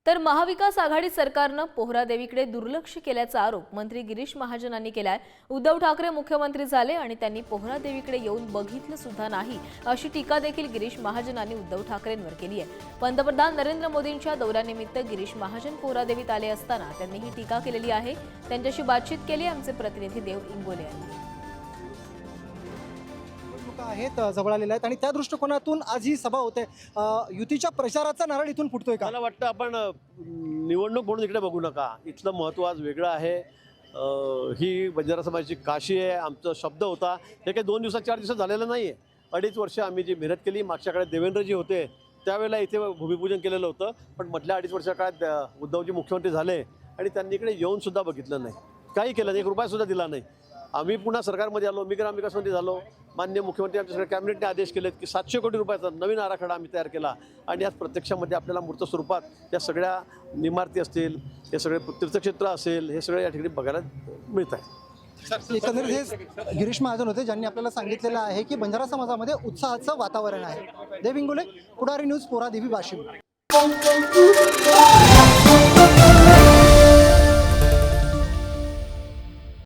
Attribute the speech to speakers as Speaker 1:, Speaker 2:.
Speaker 1: तर महाविकास आघाडी सरकारनं पोहरादेवीकडे दुर्लक्ष केल्याचा आरोप मंत्री गिरीश महाजनांनी केलाय। उद्धव ठाकरे मुख्यमंत्री झाले आणि त्यांनी पोहरादेवीकडे येऊन बघितलं सुद्धा नाही अशी टीका देखील गिरीश महाजनांनी उद्धव ठाकरेंवर केली आहे। पंतप्रधान नरेंद्र मोदींच्या दौऱ्यानिमित्त गिरीश महाजन पोहरादेवीत आले असताना त्यांनी ही टीका केलेली आहे। त्यांच्याशी बातचीत केली आमचे प्रतिनिधी देव इंगोले यांनी।
Speaker 2: आहेत जवळ आलेले आहेत आणि त्या दृष्टिकोनातून आज ही सभा होते। युतीच्या प्रचाराचा नारळ इथून फुटतोय का?
Speaker 3: मला वाटतं आपण निवडणूक म्हणून इकडे बघू नका। इथलं महत्त्व आज वेगळं आहे। ही बंजारा समाजाची काशी आहे। आमचा शब्द होता हे काही 2 दिवसात 4 दिवसात झालेलं नाही आहे। 2.5 वर्ष आम्ही जी मेहनत केली, मागच्या काळात देवेंद्रजी होते त्यावेळेला इथे भूमिपूजन केलेलं होतं, पण मधल्या 2.5 वर्षा काळात उद्धवजी मुख्यमंत्री झाले आणि त्यांनी इकडे येऊन सुद्धा बघितलं नाही, काही केलं नाही, 1 रुपया सुद्धा दिला नाही। आम्ही पुन्हा सरकारमध्ये आलो, मी ग्रामविकास मंत्री झालो, माननीय मुख्यमंत्री आमच्या कॅबिनेटने आदेश केलेत की 700 कोटी रुपयाचा नवीन आराखडा आम्ही तयार केला आणि आज प्रत्यक्षामध्ये आपल्याला मूर्त स्वरूपात त्या सगळ्या इमारती असतील, हे सगळे तीर्थक्षेत्र असेल, हे सगळे या ठिकाणी बघायला मिळत आहे।
Speaker 2: एकंदरीत हे गिरीश महाजन होते ज्यांनी आपल्याला सांगितलेलं आहे की बंजारा समाजामध्ये उत्साहाचं वातावरण आहे। देव इंगोले, पुढारी न्यूज, पोहरादेवी, वाशिम।